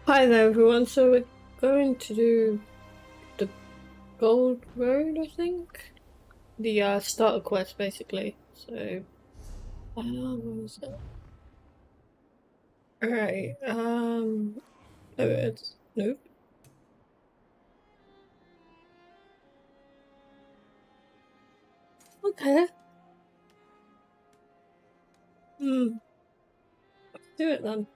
Hi there everyone, so we're going to do the Gold Road, I think? The starter quest basically, so what was it? Alright, there it is. Nope. Okay. Let's do it then.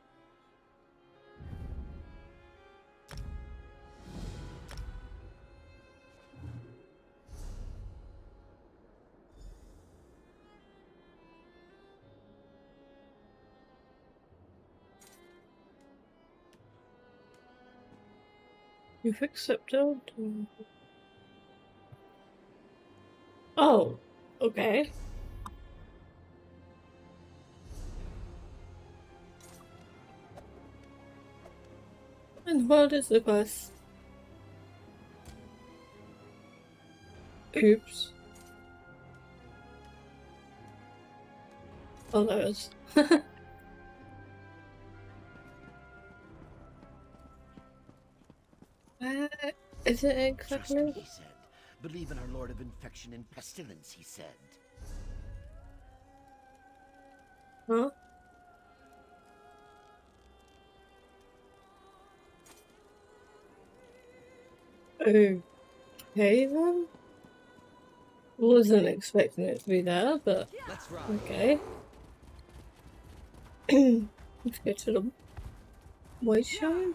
You've accepted. Oh, okay. And what is the quest? Oops. Oh, there is. Where is it Trust me, exactly? he said. Believe in our Lord of Infection and Pestilence, he said. Huh? Okay then. Wasn't expecting it to be there, but okay. Let's go to the white show.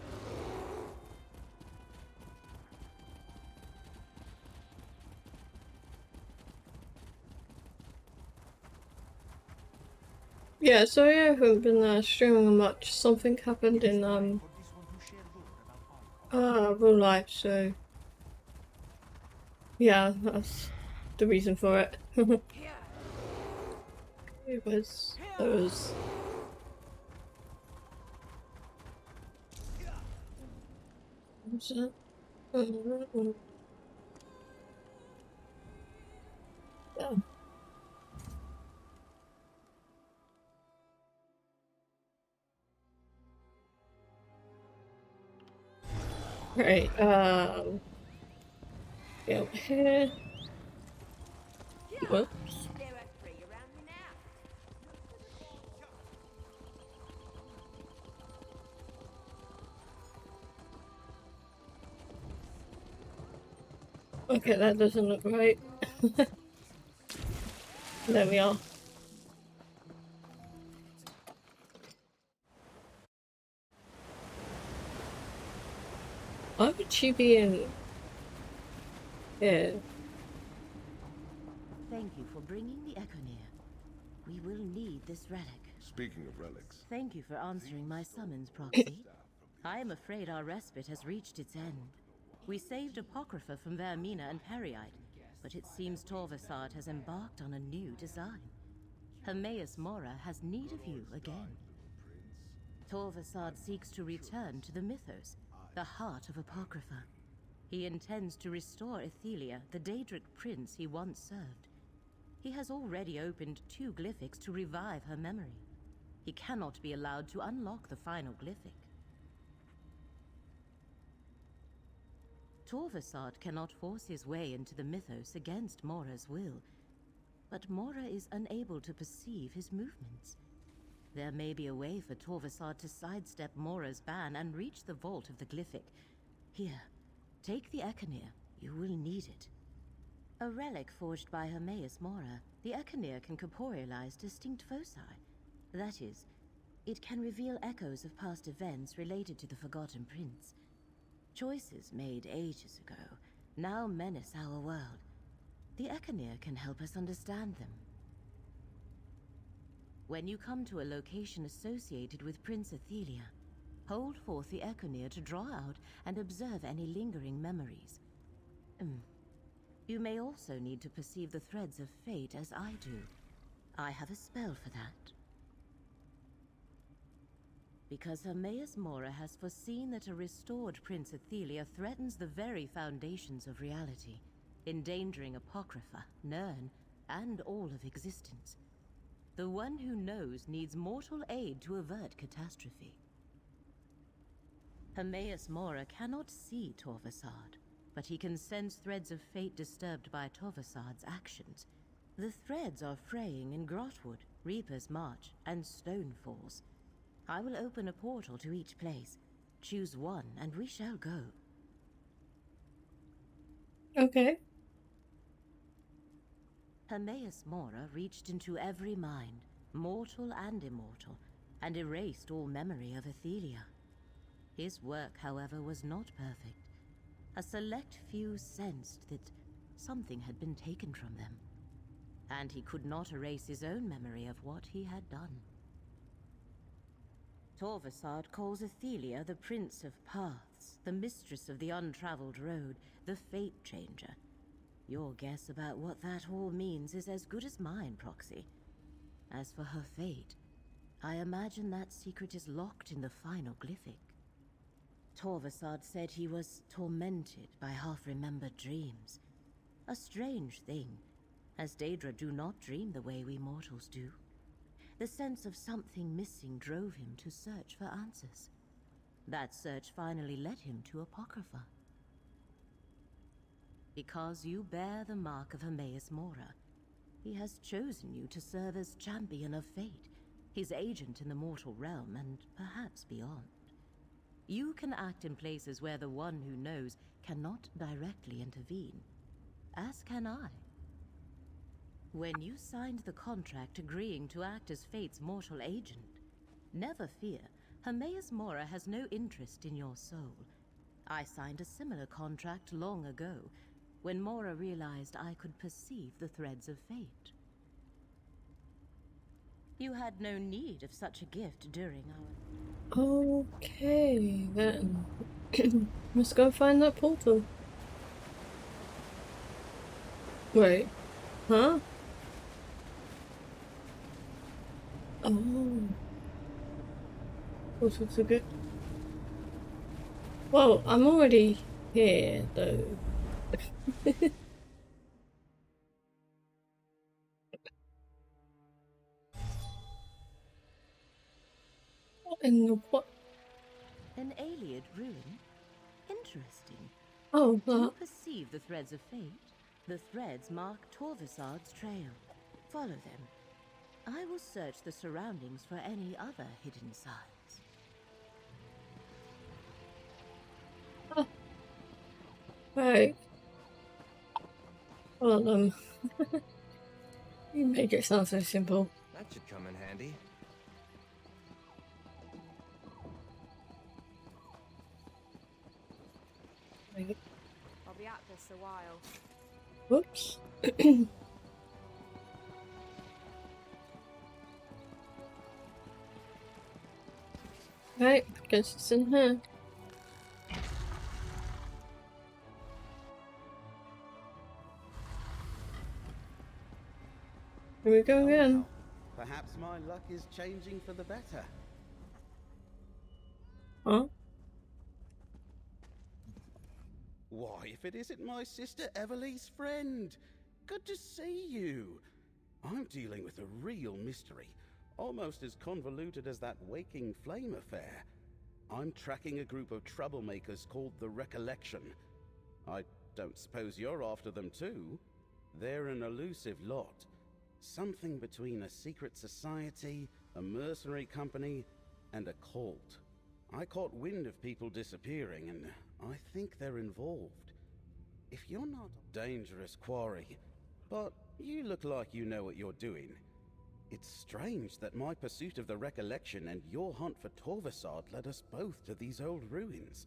Yeah, so I haven't been streaming much. Something happened in real life, so yeah, that's the reason for it. It was was it? Yeah. Right, yeah, over here. Whoops. Okay, that doesn't look right. There we are. Why would she be in here? Thank you for bringing the Echo near. We will need this relic. Speaking of relics. Thank you for answering my summons, Proxy. I am afraid our respite has reached its end. We saved Apocrypha from Vermina and Periite, but it seems Torvasad has embarked on a new design. Hermaeus Mora has need of you again. Torvasad seeks to return to the mythos, the heart of Apocrypha. He intends to restore Ethelia, the Daedric prince he once served. He has already opened 2 glyphics to revive her memory. He cannot be allowed to unlock the final glyphic. Torvasad cannot force his way into the mythos against Mora's will, but Mora is unable to perceive his movements. There may be a way for Torvasad to sidestep Mora's ban and reach the vault of the glyphic. Here, take the Econir. You will need it. A relic forged by Hermaeus Mora, the Econir can corporealize distinct foci. That is, it can reveal echoes of past events related to the Forgotten Prince. Choices made ages ago now menace our world. The Econir can help us understand them. When you come to a location associated with Prince Ethelia, hold forth the Econir to draw out and observe any lingering memories. You may also need to perceive the threads of fate as I do. I have a spell for that. Because Hermaeus Mora has foreseen that a restored Prince Ethelia threatens the very foundations of reality, endangering Apocrypha, Nirn, and all of existence. The one who knows needs mortal aid to avert catastrophe. Hermaeus Mora cannot see Torvasad, but he can sense threads of fate disturbed by Torvasad's actions. The threads are fraying in Grotwood, Reaper's March, and Stonefalls. I will open a portal to each place. Choose one, and we shall go. Okay. Hermaeus Mora reached into every mind, mortal and immortal, and erased all memory of Athelia. His work, however, was not perfect. A select few sensed that something had been taken from them, and he could not erase his own memory of what he had done. Torvasad calls Athelia the Prince of Paths, the Mistress of the Untraveled Road, the Fate Changer. Your guess about what that all means is as good as mine, Proxy. As for her fate, I imagine that secret is locked in the final glyphic. Torvasad said he was tormented by half-remembered dreams. A strange thing, as Daedra do not dream the way we mortals do. The sense of something missing drove him to search for answers. That search finally led him to Apocrypha. Because you bear the mark of Hermaeus Mora, he has chosen you to serve as champion of fate, his agent in the mortal realm and perhaps beyond. You can act in places where the one who knows cannot directly intervene, as can I. When you signed the contract agreeing to act as Fate's mortal agent, never fear, Hermaeus Mora has no interest in your soul. I signed a similar contract long ago, when Mora realized I could perceive the threads of fate. You had no need of such a gift during our... Okay, then. Let's go find that portal. Wait. Huh? Oh. Portals are good. Well, I'm already here, though. What in the what? An Ayleid ruin? Interesting. Oh, Do you that. perceive the threads of fate? The threads mark Torvasad's trail. Follow them. I will search the surroundings for any other hidden signs. Oh. Right. Well, you make it sound so simple. That should come in handy. I'll be at this a while. Whoops. Right, guess it's in here. Here we go again. Perhaps my luck is changing for the better. Huh? Why, if it isn't my sister Everly's friend! Good to see you! I'm dealing with a real mystery, almost as convoluted as that Waking Flame affair. I'm tracking a group of troublemakers called the Recollection. I don't suppose you're after them too? They're an elusive lot. Something between a secret society, a mercenary company, and a cult. I caught wind of people disappearing, and I think they're involved. If you're not a dangerous quarry, but you look like you know what you're doing. It's strange that my pursuit of the Recollection and your hunt for Torvasad led us both to these old ruins.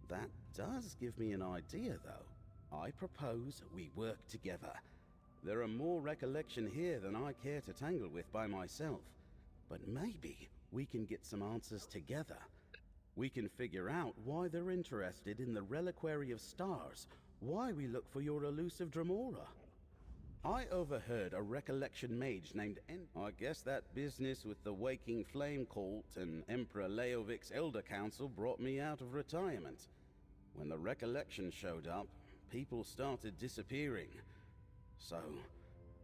That does give me an idea, though. I propose we work together. There are more Recollection here than I care to tangle with by myself, but maybe we can get some answers together. We can figure out why they're interested in the Reliquary of Stars, why we look for your elusive Dremora. I overheard a Recollection mage named I guess that business with the Waking Flame cult and Emperor Leovic's Elder Council brought me out of retirement. When the Recollection showed up, people started disappearing. So,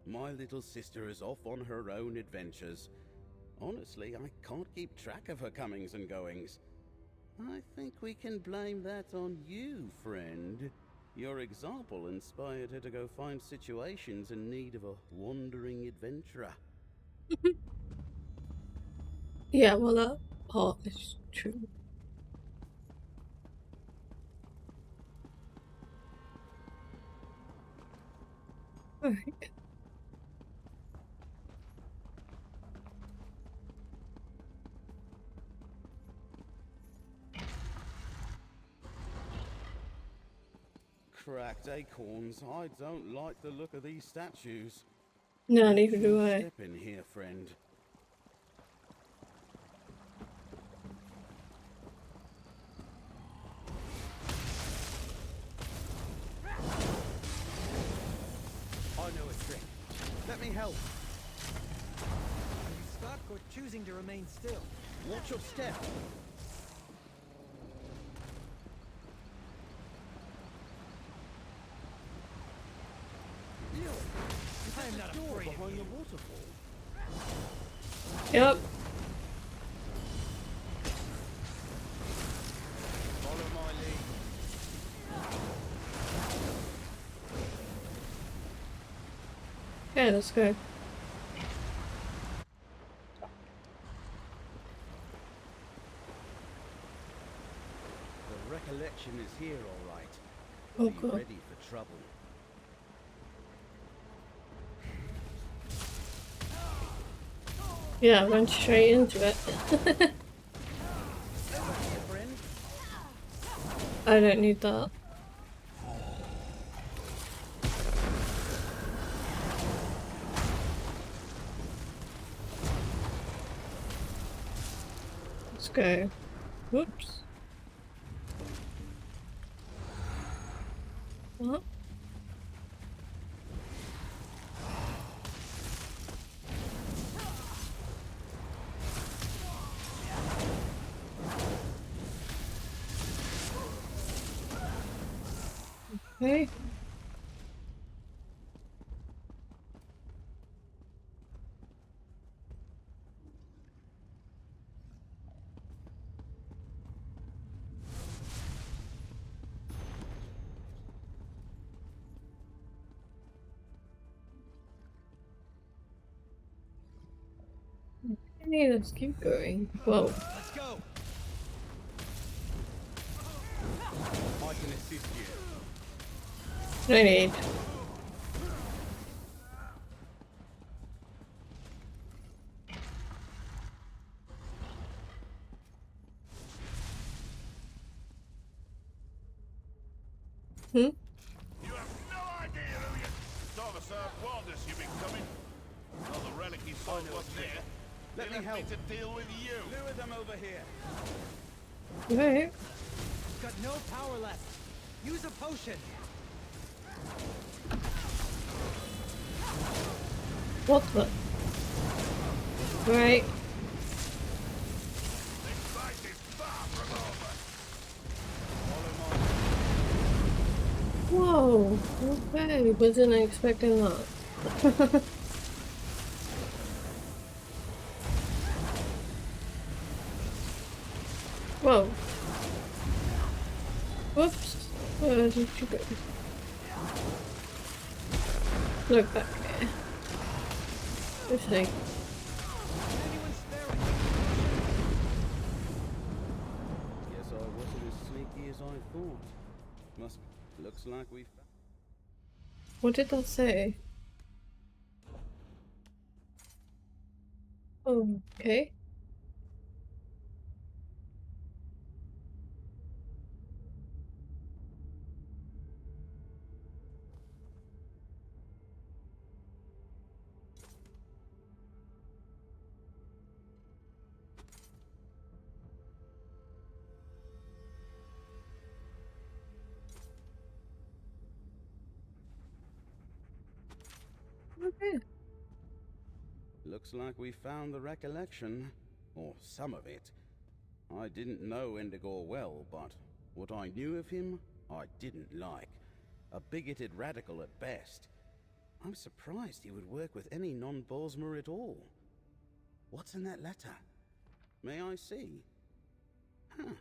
my little sister is off on her own adventures. Honestly, I can't keep track of her comings and goings. I think we can blame that on you, friend. Your example inspired her to go find situations in need of a wandering adventurer. Yeah, well, that part is true. Alright. Cracked acorns. I don't like the look of these statues. No, neither do Careful I. step in here, friend. I know a trick. Let me help. Are you stuck or choosing to remain still? Watch your step. I am not Door afraid of behind you. the waterfall. Yep. Follow my lead. Okay, let's go. The recollection is here, all right. Oh, Be God. ready for trouble. Yeah, I went straight into it. I don't need that. Let's go. Whoops. What? Okay. Okay, let's keep going. Whoa. Let's go. I can assist you. No need. Hmm? You have no idea who you... Thomas warned us you've been coming. Well, the relic he saw wasn't there. Let me He left help. to deal with you. Lure them over here. Right. Got no power left. Use a potion. What the? Right. This fight is far from over. Follow my... Whoa. Okay, wasn't expecting that. Whoa. Whoops. Where did you go? Look back here. This thing. Anyone sparing? Guess I wasn't as sneaky as I thought. Looks like we found... What did that say? Oh, okay. Okay. Looks like we found the recollection. Or some of it. I didn't know Endigor well, but what I knew of him, I didn't like. A bigoted radical at best. I'm surprised he would work with any non-Bosmer at all. What's in that letter? May I see? Huh.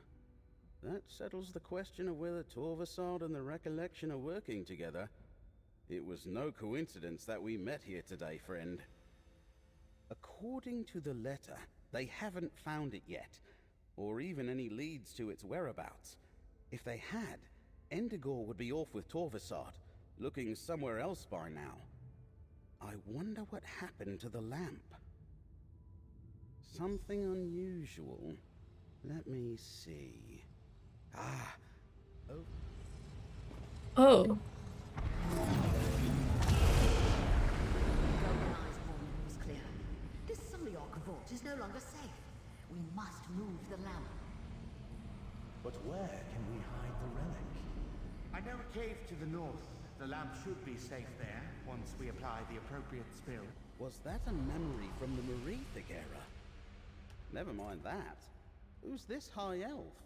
that settles the question of whether Torvasad and the Recollection are working together. It was no coincidence that we met here today, friend. According to the letter, they haven't found it yet, or even any leads to its whereabouts. If they had, Endigor would be off with Torvasad, looking somewhere else by now. I wonder what happened to the lamp. Something unusual. Let me see. Ah. Oh. Oh. Golden's warning was clear. This Sulyok vault is no longer safe. We must move the lamp. But where can we hide the relic? I know a cave to the north. The lamp should be safe there, once we apply the appropriate spell. Was that a memory from the Merethic era? Never mind that. Who's this high elf?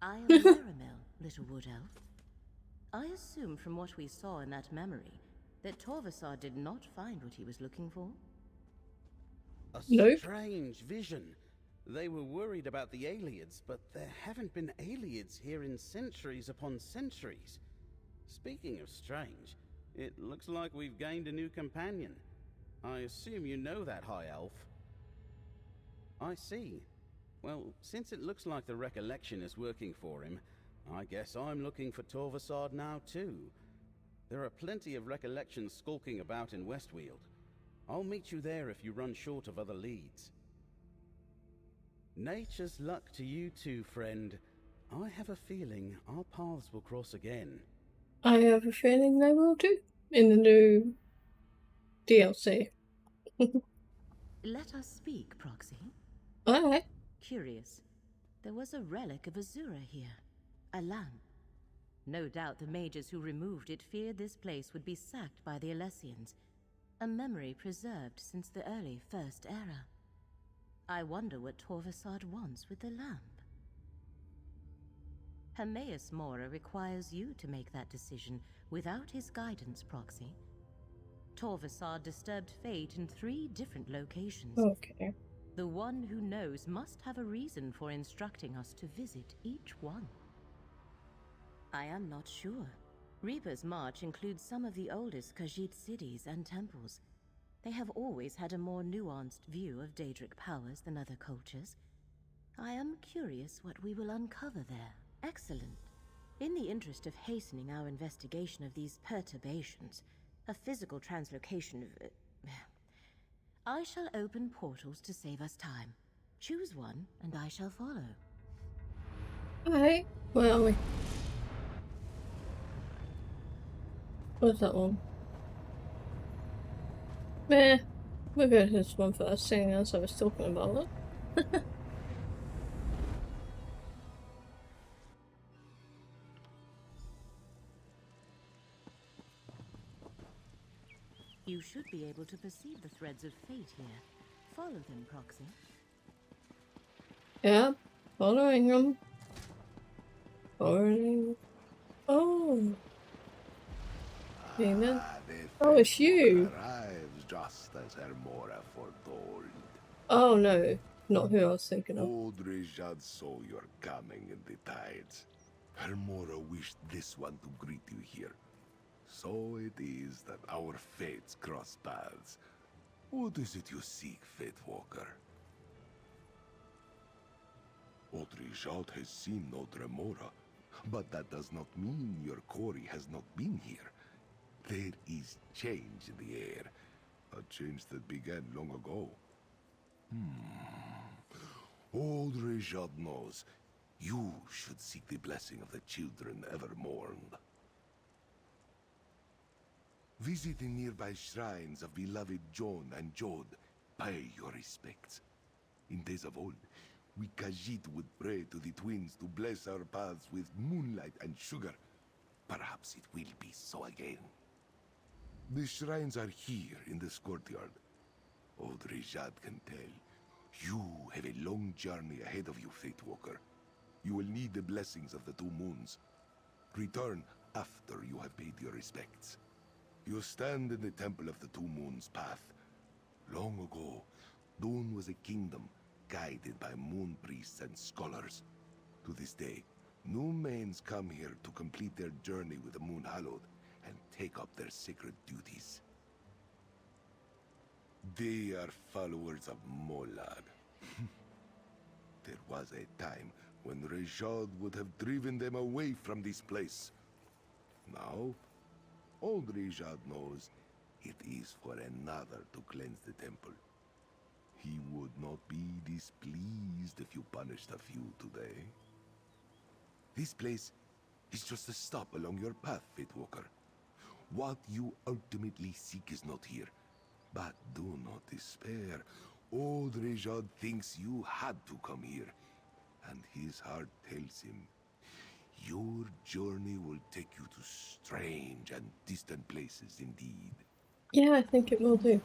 I am Caramel, little wood elf. I assume from what we saw in that memory that Torvasad did not find what he was looking for. A Nope. strange vision. They were worried about the Aelids, but there haven't been Aelids here in centuries upon centuries. Speaking of strange, it looks like we've gained a new companion. I assume you know that, High Elf. I see. Well, since it looks like the Recollection is working for him, I guess I'm looking for Torvasad now too. There are plenty of Recollections skulking about in Westweald. I'll meet you there if you run short of other leads. Nature's luck to you too, friend. I have a feeling our paths will cross again. I have a feeling they will too. In the new DLC. Let us speak, Proxy. Alright. Curious. There was a relic of Azura here. A lamp. No doubt the mages who removed it feared this place would be sacked by the Alessians. A memory preserved since the early First Era. I wonder what Torvasad wants with the lamp. Hermaeus Mora requires you to make that decision without his guidance, Proxy. Torvasad disturbed fate in 3 different locations. Okay. The one who knows must have a reason for instructing us to visit each one. I am not sure. Reaper's March includes some of the oldest Khajiit cities and temples. They have always had a more nuanced view of Daedric powers than other cultures. I am curious what we will uncover there. Excellent. In the interest of hastening our investigation of these perturbations, a physical translocation of... I shall open portals to save us time. Choose one, and I shall follow. Alright. Where are we? What's that one? Meh. We'll go to this one first, seeing as I was talking about it. You should be able to perceive the threads of fate here. Follow them, Proxy. Yeah, following them. Following. Oh. Hey, man. Oh, it's you. Arrives just as Hermora foretold. Oh no, not who I was thinking of. Old Rejad saw your coming in the tides. Hermora wished this one to greet you here. So it is that our fates cross paths. What is it you seek, Fate Walker? Old Rejad has seen no Remora, but that does not mean your quarry has not been here. There is change in the air, a change that began long ago. Old Rejad knows you should seek the blessing of the children ever mourned. Visit the nearby shrines of beloved Jon and Jod. Pay your respects. In days of old, we Khajiit would pray to the twins to bless our paths with moonlight and sugar. Perhaps it will be so again. The shrines are here in this courtyard. Old Rejad can tell. You have a long journey ahead of you, Fate Walker. You will need the blessings of the 2 moons. Return after you have paid your respects. You stand in the Temple of the 2 Moons path. Long ago, Dune was a kingdom guided by moon priests and scholars. To this day, New mains come here to complete their journey with the Moon Hallowed and take up their sacred duties. They are followers of Molad. There was a time when Rejad would have driven them away from this place. Now, old Rejad knows it is for another to cleanse the temple. He would not be displeased if you punished a few today. This place is just a stop along your path, Fatewalker. What you ultimately seek is not here. But do not despair. Old Rejad thinks you had to come here, and his heart tells him your journey will take you to strange and distant places indeed. Yeah, I think it will do.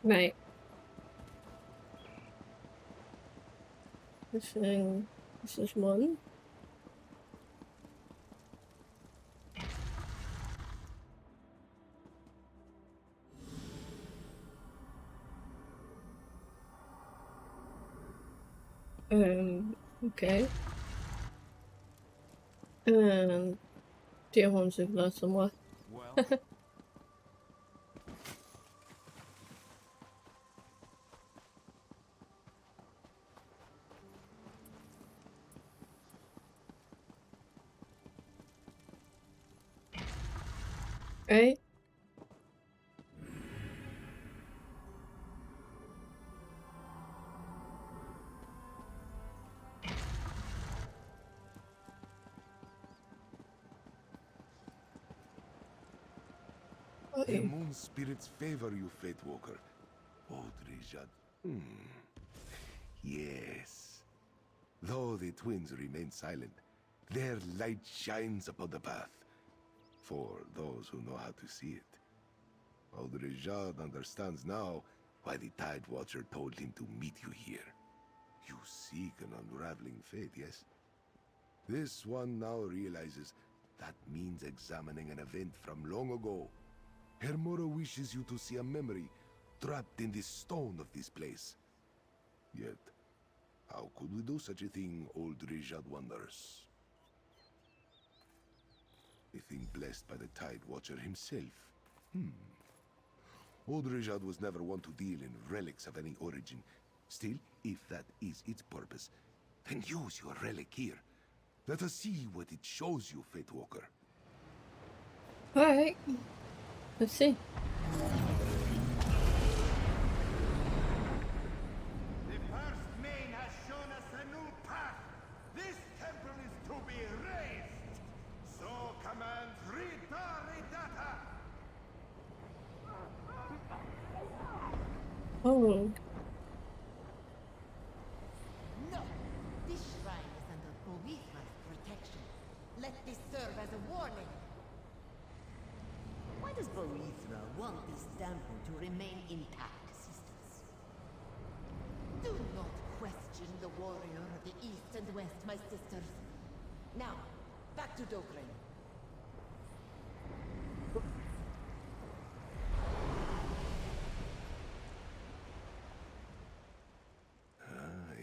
Right. This is one. Okay. Dear ones who've learned somewhere. Well, Right? The moon spirits favor you, Fatewalker. Old Rejad. Yes. Though the twins remain silent, their light shines upon the path. For those who know how to see it. Old Rejad understands now why the Tide Watcher told him to meet you here. You seek an unraveling fate, yes? This one now realizes that means examining an event from long ago. Hermora wishes you to see a memory trapped in the stone of this place. Yet, how could we do such a thing, old Rejad wonders? A thing blessed by the Tide Watcher himself. Old Rejad was never one to deal in relics of any origin. Still, if that is its purpose, then use your relic here. Let us see what it shows you, Fatewalker. Alright. Let's see. the first main has shown us a new path. This temple is to be raised. So command Rita Ridata. Oh. No! This shrine is under Boethra's protection. Let this serve as a warning. Why does Boethra want this temple to remain intact, sisters? Do not question the warrior of the east and west, my sisters. Now, back to Dokren.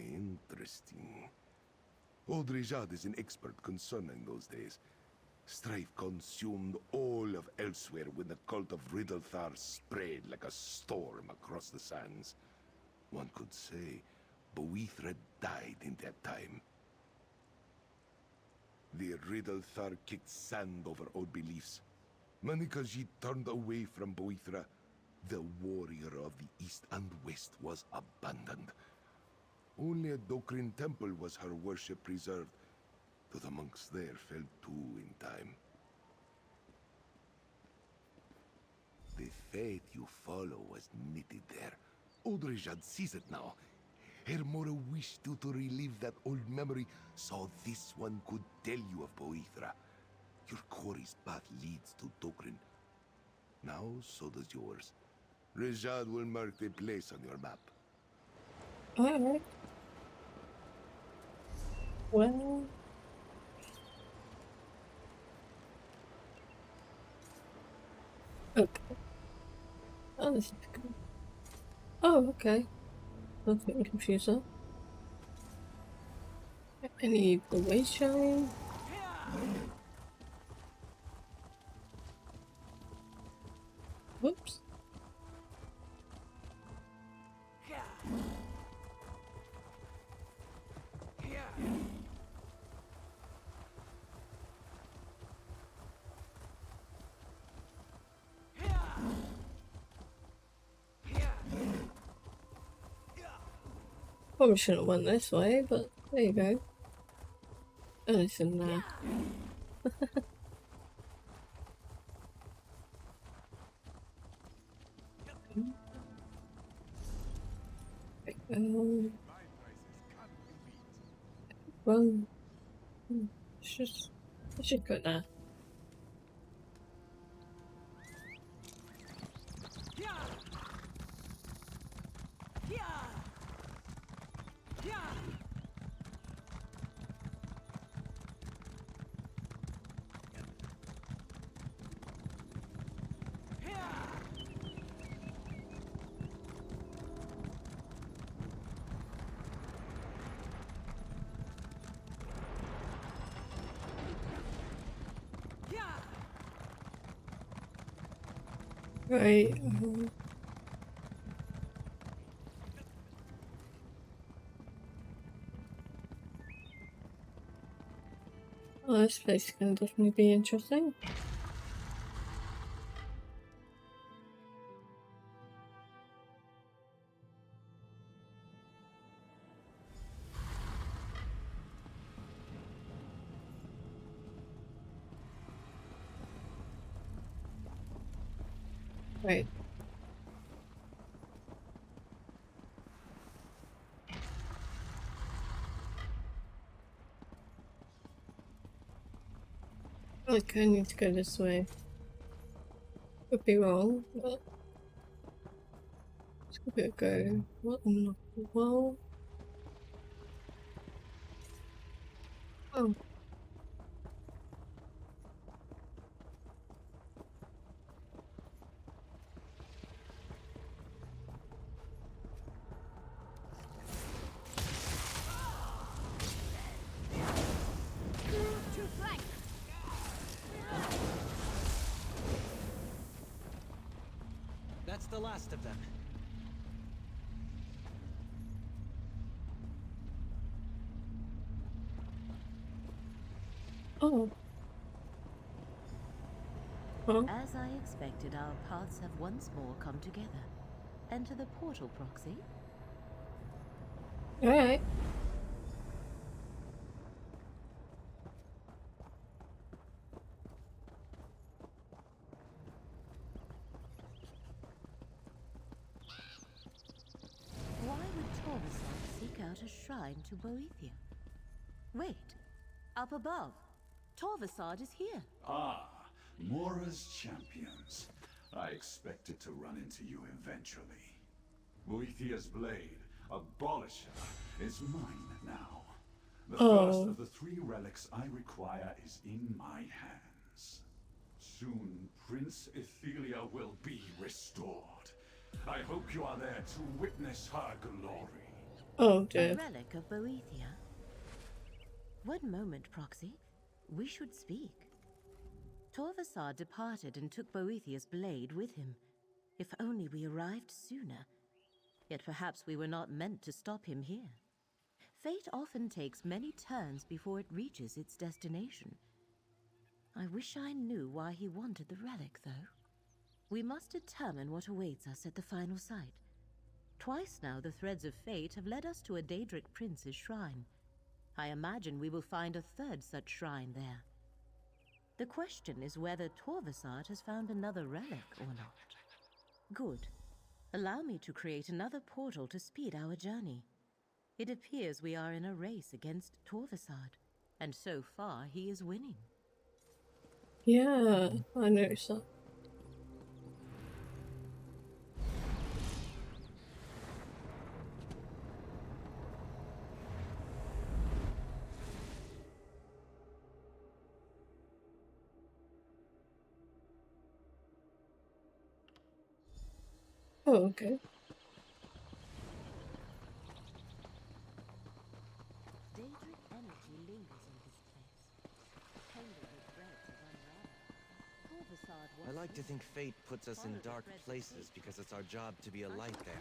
Interesting. Old Rejad is an expert concerning those days. Strife consumed all of elsewhere when the cult of Riddlethar spread like a storm across the sands. One could say Boethra died in that time. The Riddlethar kicked sand over old beliefs. Many Khajiit turned away from Boethra. The warrior of the east and west was abandoned. Only a Dokrin temple was her worship preserved, though the monks there fell too in time. The faith you follow was knitted there. Old Rejad sees it now. Hermora wished you to relive that old memory, so this one could tell you of Boethra. Your quarry's path leads to Dokrin. Now, so does yours. Rejad will mark the place on your map. Alright. Well. Okay. Oh, this is cool. Oh, okay. That's a bit confusing. Any information? Whoops. Probably shouldn't have went this way, but there you go. Oh, it's in there. Run. It's just go there. Right. Oh, this place is going to definitely be interesting. Right. Like, I need to go this way. Could be wrong, but let's give it a go. What in the world? Oh. That's the last of them. Oh. Huh? As I expected, our paths have once more come together. Enter the portal, Proxy. Alright. Why would Torvasad seek out a shrine to Boethia? Wait, up above. Torvasad is here. Ah, Mora's champions. I expected to run into you eventually. Boethia's blade, Abolisher, is mine now. The first of the 3 relics I require is in my hands. Soon, Prince Ethelia will be restored. I hope you are there to witness her glory. Oh dear. A relic of Boethia? One moment, Proxy. We should speak. Torvasad departed and took Boethia's blade with him. If only we arrived sooner. Yet perhaps we were not meant to stop him here. Fate often takes many turns before it reaches its destination. I wish I knew why he wanted the relic, though. We must determine what awaits us at the final site. Twice now the threads of fate have led us to a Daedric prince's shrine. I imagine we will find a third such shrine there. The question is whether Torvasad has found another relic or not. Good. Allow me to create another portal to speed our journey. It appears we are in a race against Torvasad, and so far he is winning. Yeah, I noticed that. Oh, okay. Daedric energy I like to think fate puts us in dark places because it's our job to be a light there.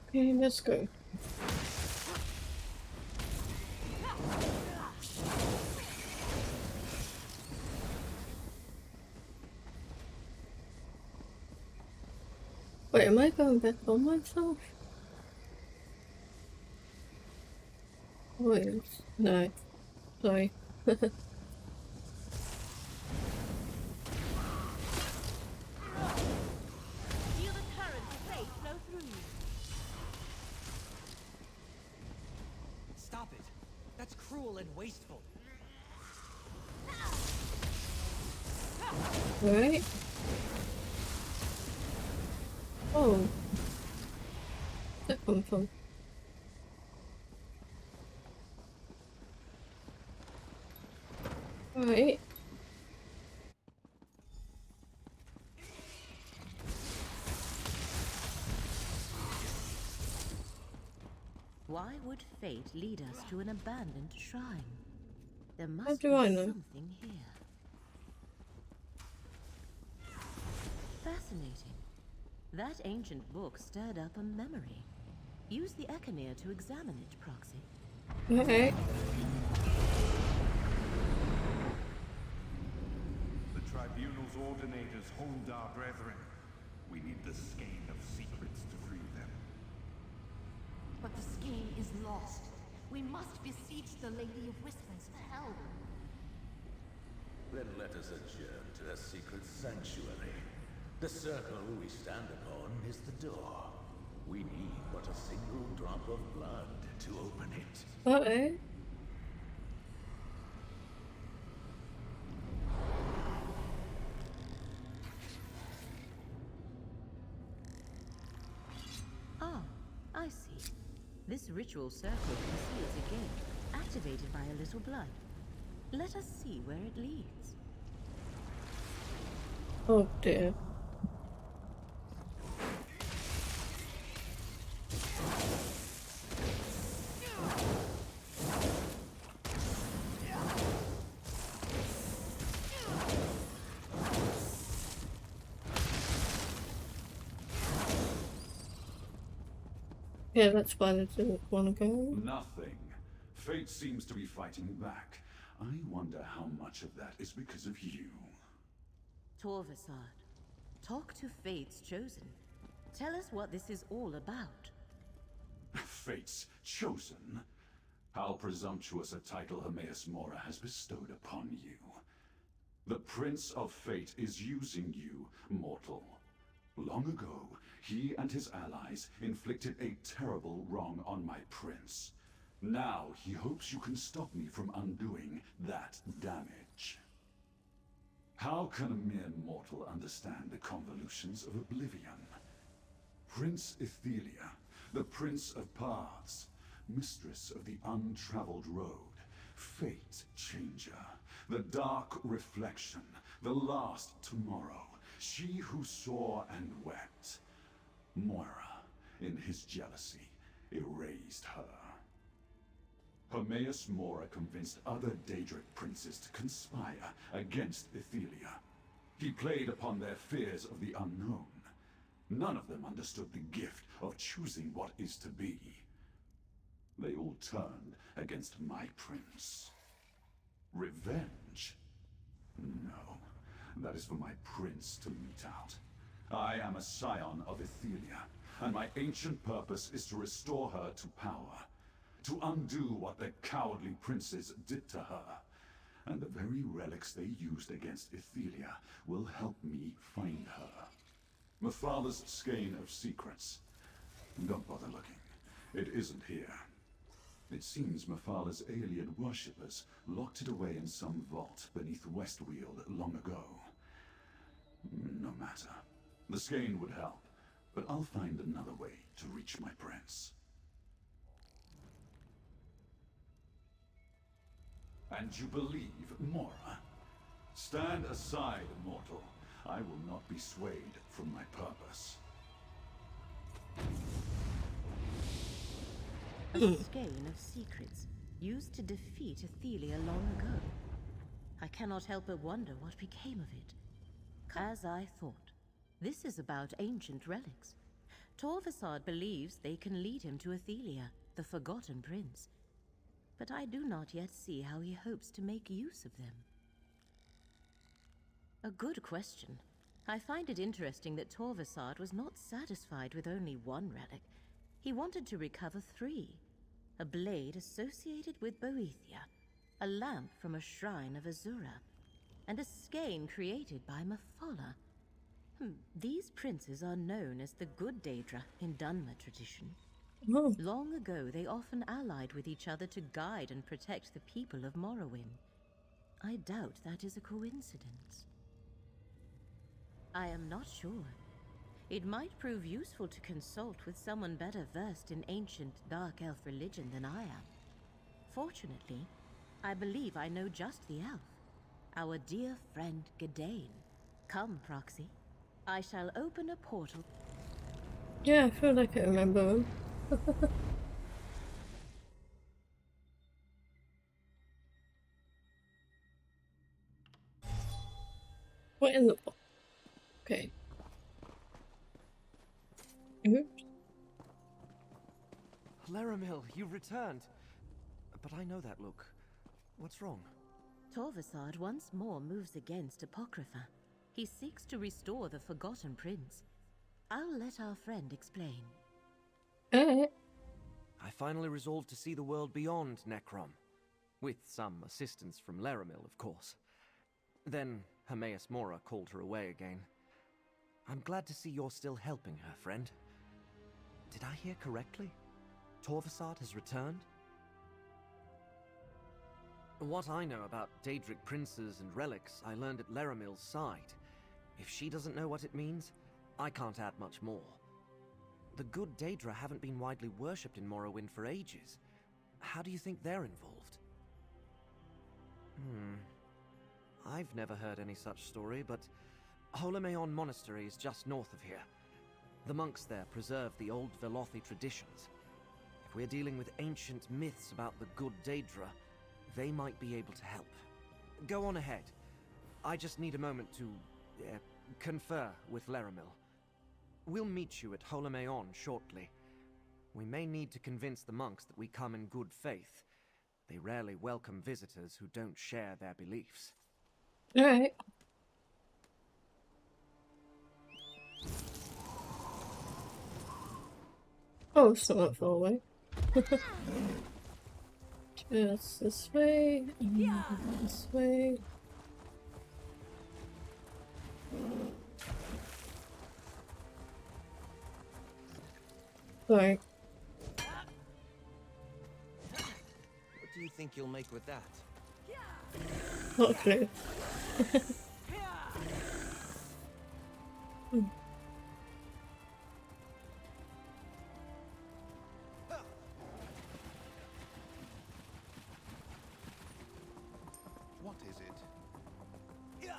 Okay, let's go. Wait, am I going back on myself? Wait, no. Sorry. Stop it. That's cruel and wasteful. Alright. Oh. That come from? Alright. Why would fate lead us to an abandoned shrine? There How must do be I know? something here. Fascinating. That ancient book stirred up a memory. Use the Echamir to examine it, Proxy. Okay. The tribunal's ordinators hold our brethren. We need the skein of secrets to free them. But the skein is lost. We must beseech the Lady of Whispers for help. Then let us adjourn to the secret sanctuary. The circle we stand upon is the door. We need but a single drop of blood to open it. Uh-oh. Ah, I see. This ritual circle conceals a gate, activated by a little blood. Let us see where it leads. Oh dear. Yeah, that's why they didn't want to go. Nothing. Fate seems to be fighting back. I wonder how much of that is because of you. Torvasad, talk to Fate's Chosen. Tell us what this is all about. Fate's Chosen? How presumptuous a title Hermaeus Mora has bestowed upon you. The Prince of Fate is using you, mortal. Long ago, he and his allies inflicted a terrible wrong on my prince. Now he hopes you can stop me from undoing that damage. How can a mere mortal understand the convolutions of oblivion? Prince Ethelia, the Prince of Paths, Mistress of the Untraveled Road, Fate Changer, the Dark Reflection, the Last Tomorrow, she who saw and wept. Moira, in his jealousy, erased her. Hermaeus Mora convinced other Daedric princes to conspire against Ithelia. He played upon their fears of the unknown. None of them understood the gift of choosing what is to be. They all turned against my prince. Revenge? No, that is for my prince to mete out. I am a scion of Ithelia, and my ancient purpose is to restore her to power. To undo what the cowardly princes did to her. And the very relics they used against Ithelia will help me find her. My father's skein of secrets. Don't bother looking. It isn't here. It seems Mephala alien worshippers locked it away in some vault beneath Westweald long ago. No matter. The skein would help, but I'll find another way to reach my prince. And you believe Mora? Stand aside, mortal. I will not be swayed from my purpose. A skein of secrets used to defeat Ithelia long ago. I cannot help but wonder what became of it. As I thought, this is about ancient relics. Torvasad believes they can lead him to Ithelia, the Forgotten Prince. But I do not yet see how he hopes to make use of them. A good question. I find it interesting that Torvasad was not satisfied with only one relic. He wanted to recover 3. A blade associated with Boethia, a lamp from a shrine of Azura, and a skein created by Mephala. These princes are known as the Good Daedra in Dunmer tradition. Oh. Long ago, they often allied with each other to guide and protect the people of Morrowind. I doubt that is a coincidence. I am not sure. It might prove useful to consult with someone better versed in ancient Dark Elf religion than I am. Fortunately, I believe I know just the elf. Our dear friend Gadain. Come, Proxy. I shall open a portal. Yeah, I feel like I remember him. What in the... Okay. Oops. Laramil, you've returned. But I know that look. What's wrong? Torvasad once more moves against Apocrypha. He seeks to restore the Forgotten Prince. I'll let our friend explain. I finally resolved to see the world beyond Necrom. With some assistance from Laramil, of course. Then Hermaeus Mora called her away again. I'm glad to see you're still helping her, friend. Did I hear correctly? Torvasad has returned? What I know about Daedric princes and relics, I learned at Laramil's side. If she doesn't know what it means, I can't add much more. The good Daedra haven't been widely worshipped in Morrowind for ages. How do you think they're involved? I've never heard any such story, but Holomeon Monastery is just north of here. The monks there preserve the old Velothi traditions. If we're dealing with ancient myths about the good Daedra, they might be able to help. Go on ahead. I just need a moment to confer with Laramil. We'll meet you at Holomeon shortly. We may need to convince the monks that we come in good faith. They rarely welcome visitors who don't share their beliefs. Alright. Oh, it's not that far away. Just this way, and this way. Sorry. What do you think you'll make with that? Not a clue. What is it?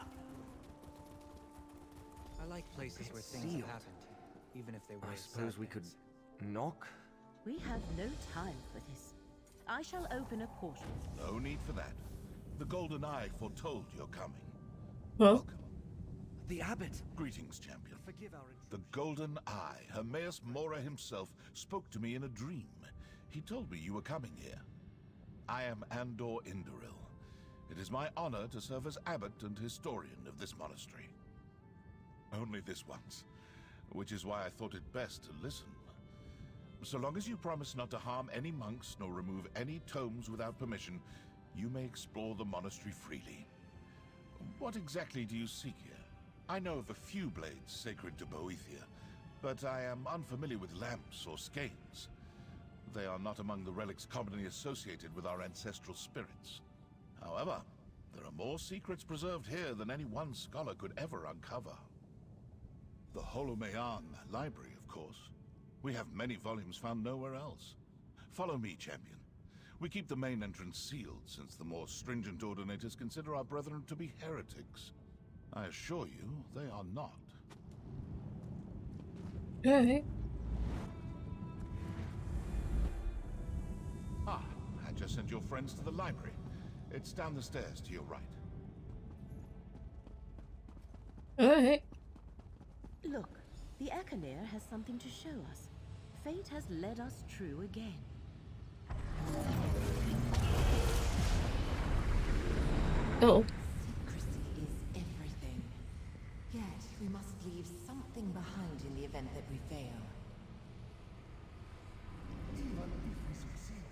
I like places where things have happened, even if they were. I suppose we could knock? We have no time for this. I shall open a portal. No need for that. The Golden Eye foretold your coming. Huh? Welcome. The Abbot! Greetings, champion. Forgive our intrusion. The Golden Eye, Hermaeus Mora himself, spoke to me in a dream. He told me you were coming here. I am Andor Indoril. It is my honor to serve as abbot and historian of this monastery. Only this once, which is why I thought it best to listen. So long as you promise not to harm any monks nor remove any tomes without permission, you may explore the monastery freely. What exactly do you seek here? I know of a few blades sacred to Boethia, but I am unfamiliar with lamps or skeins. They are not among the relics commonly associated with our ancestral spirits. However, there are more secrets preserved here than any one scholar could ever uncover. The Holomean library, of course. We have many volumes found nowhere else. Follow me, champion. We keep the main entrance sealed, since the more stringent ordinators consider our brethren to be heretics. I assure you, they are not. Okay. Ah, I just sent your friends to the library. It's down the stairs to your right. Alright. Look, the Ekaneer has something to show us. Fate has led us true again. Oh. Secrecy is everything. Yet, we must leave something behind in the event that we fail. Even if we succeed,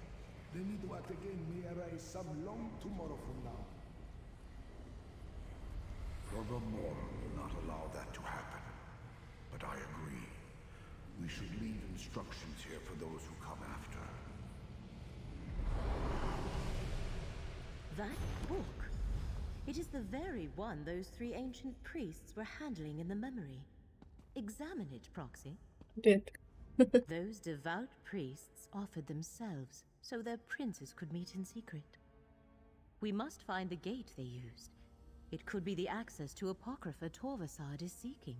the need to act again may arise some long tomorrow from now. Furthermore, will not allow that to happen. But I agree. We should leave instructions here for those who come after. That book. It is the very one those three ancient priests were handling in the memory. Examine it, Proxy. Did. Those devout priests offered themselves so their princes could meet in secret. We must find the gate they used. It could be the access to Apocrypha Torvasad is seeking.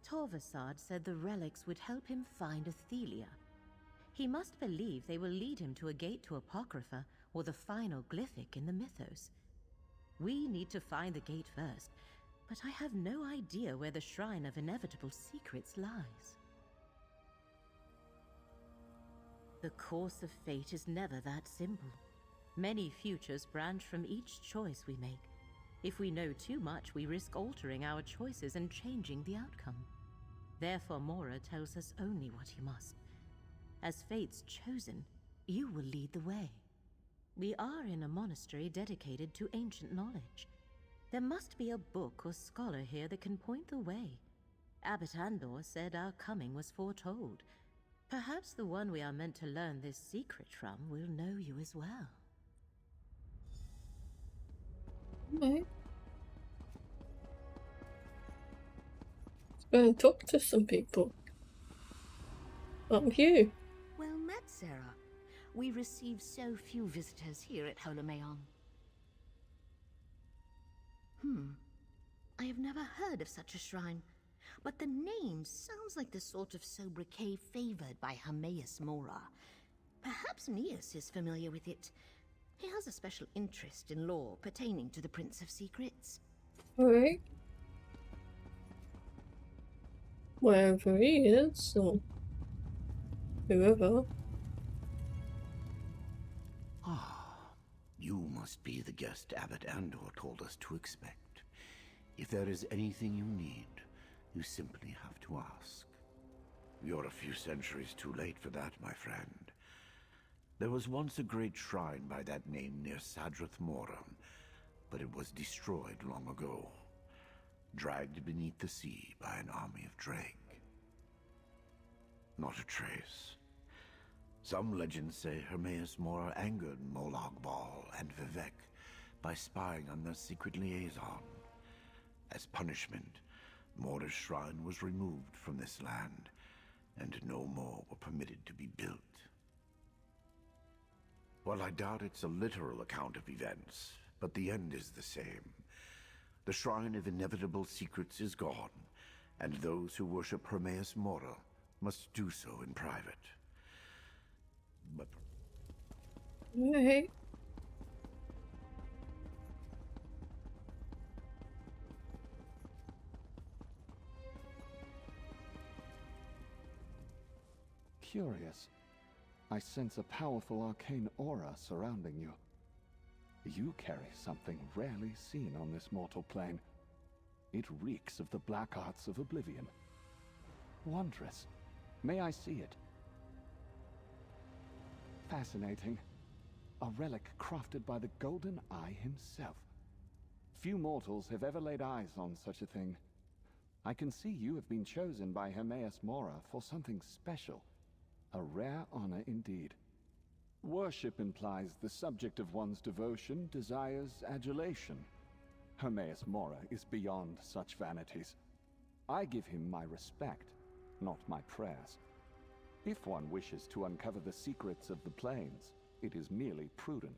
Torvasad said the relics would help him find Athelia. He must believe they will lead him to a gate to Apocrypha or the final glyphic in the mythos. We need to find the gate first, but I have no idea where the Shrine of Inevitable Secrets lies. The course of fate is never that simple. Many futures branch from each choice we make. If we know too much, we risk altering our choices and changing the outcome. Therefore, Mora tells us only what he must. As fate's chosen, you will lead the way. We are in a monastery dedicated to ancient knowledge. There must be a book or scholar here that can point the way. Abbot Andor said our coming was foretold. Perhaps the one we are meant to learn this secret from will know you as well. Alright. Let's go and talk to some people. You. Well met, Sarah. We receive so few visitors here at Holomeon. I have never heard of such a shrine, but the name sounds like the sort of sobriquet favored by Hermaeus Mora. Perhaps Neus is familiar with it. He has a special interest in lore pertaining to the Prince of Secrets. Alright. Wherever he is, or whoever. You must be the guest Abbot Andor told us to expect. If there is anything you need, you simply have to ask. You're a few centuries too late for that, my friend. There was once a great shrine by that name near Sadrith Moram, but it was destroyed long ago, dragged beneath the sea by an army of Drake. Not a trace. Some legends say Hermaeus Mora angered Molag Bal and Vivek by spying on their secret liaison. As punishment, Mora's shrine was removed from this land, and no more were permitted to be built. Well, I doubt it's a literal account of events, but the end is the same. The Shrine of Inevitable Secrets is gone, and those who worship Hermaeus Mora must do so in private. But Alright. Curious. I sense a powerful arcane aura surrounding you. You carry something rarely seen on this mortal plane. It reeks of the black arts of oblivion. Wondrous. May I see it? Fascinating. A relic crafted by the Golden Eye himself. Few mortals have ever laid eyes on such a thing. I can see you have been chosen by Hermaeus Mora for something special. A rare honor indeed. Worship implies the subject of one's devotion desires adulation. Hermaeus Mora is beyond such vanities. I give him my respect, not my prayers. If one wishes to uncover the secrets of the plains, it is merely prudent.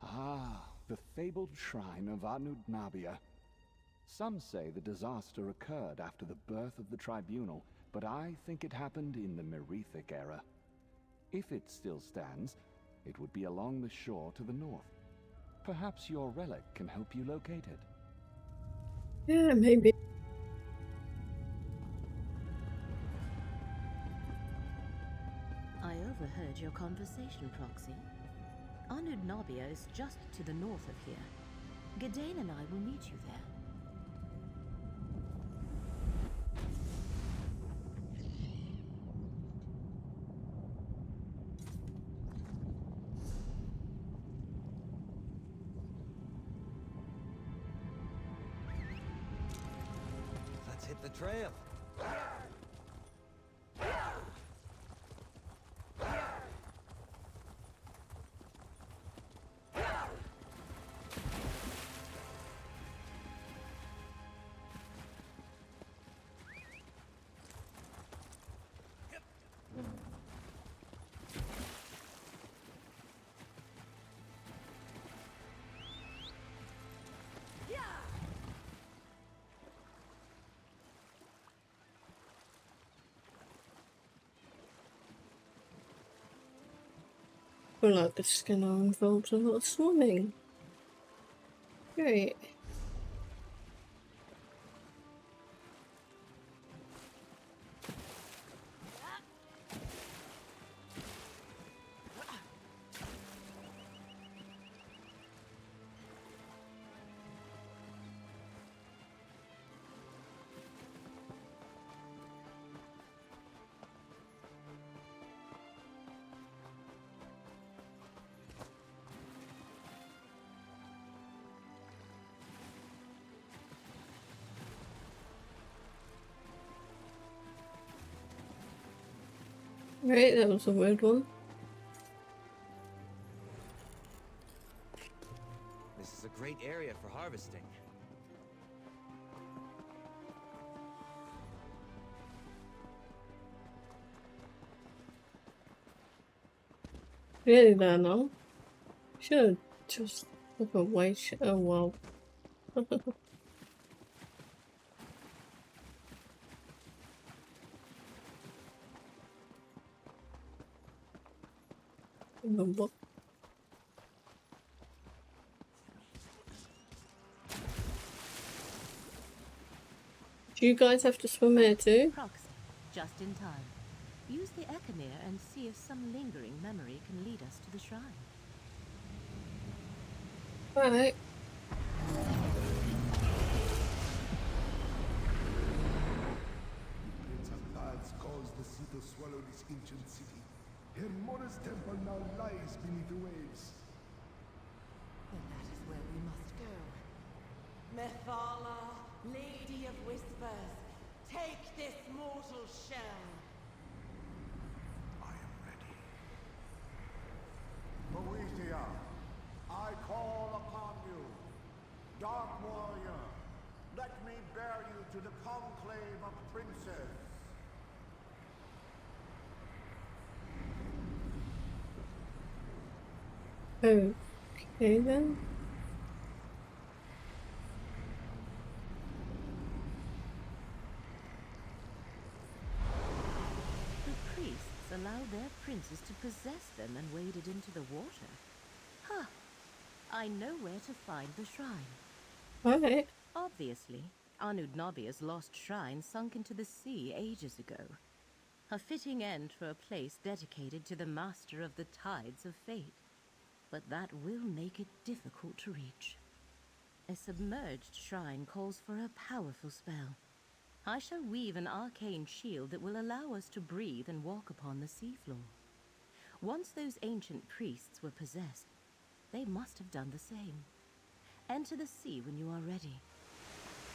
Ah, the fabled shrine of Anudnabia. Some say the disaster occurred after the birth of the tribunal, but I think it happened in the Merethic era. If it still stands, it would be along the shore to the north. Perhaps your relic can help you locate it. Yeah, maybe. I overheard your conversation, Proxy. Anudnabia is just to the north of here. Gadain and I will meet you there. Let's hit the trail. Well, like this now involves a lot of swimming. Great. Right, that was a weird one. This is a great area for harvesting. Really don't know. Should just look away. Oh well. Book. Do you guys have to swim here too? Proxy, just in time. Use the Echamir and see if some lingering memory can lead us to the shrine. Alright. Prince of Gods caused the sea to swallow this ancient city. Hermora's temple now lies beneath the waves. Then that is where we must go. Methala, Lady of Whispers, take this mortal shell. I am ready. Boethia, I call upon you. Dark warrior, let me bear you to the conclave of princes. Okay then. The priests allow their princes is to possess them and wade it into the water. Huh. I know where to find the shrine. Alright. Obviously, Anudnabia's lost shrine sunk into the sea ages ago. A fitting end for a place dedicated to the master of the tides of fate. But that will make it difficult to reach. A submerged shrine calls for a powerful spell. I shall weave an arcane shield that will allow us to breathe and walk upon the seafloor. Once those ancient priests were possessed, they must have done the same. Enter the sea when you are ready.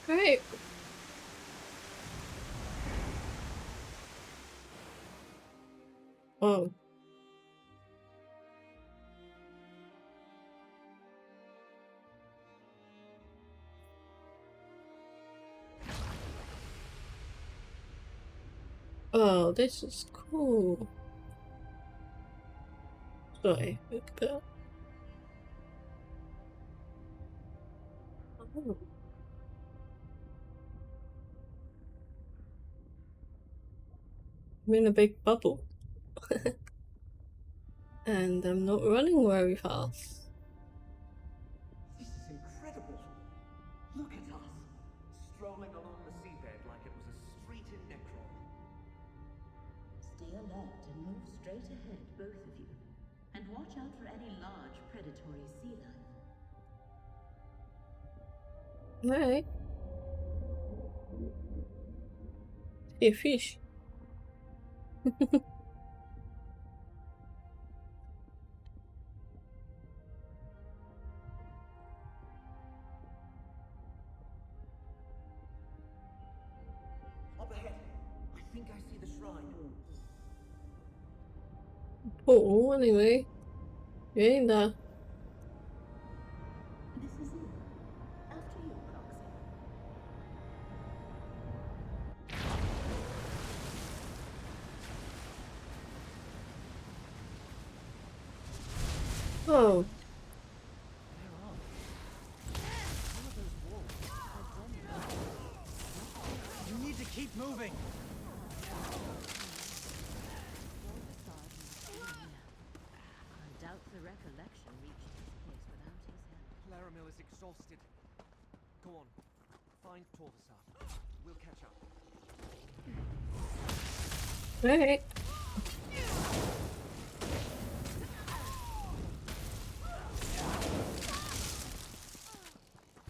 Great. Oh. Oh, this is cool. Sorry, look at that. Oh. I'm in a big bubble. And I'm not running very fast. This is incredible. Look at us, strolling along the seabed like it was a street in Necron. Stay alert and move straight ahead, both of you. And watch out for any large predatory sea life. Alright. See a fish. Up ahead, I think I see the shrine. Oh, anyway. You ain't there. This is it. After you, Proxy. Oh. You need to keep moving. I doubt the recollection reached this place without his help. Laramil is exhausted. Go on, find Torvasar. We'll catch up. Alright.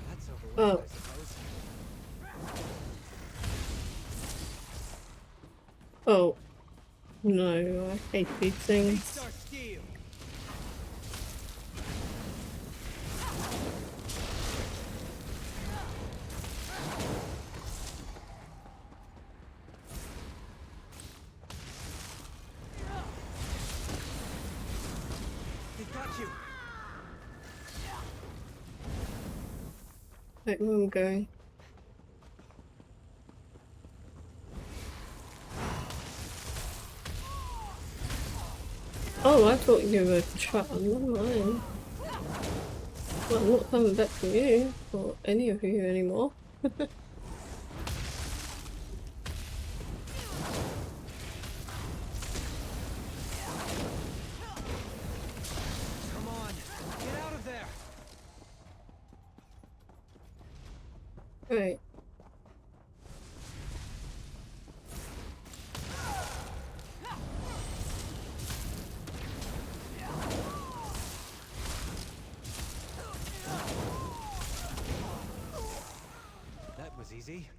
That's over with, Oh. I suppose. Oh. No, I hate these things. Start steel. They got you. Right, where am I going? Oh, I thought you were trapped. Never mind. Well, I'm not coming back for you, or any of you anymore. Come on, get out of there. Right. That was easy.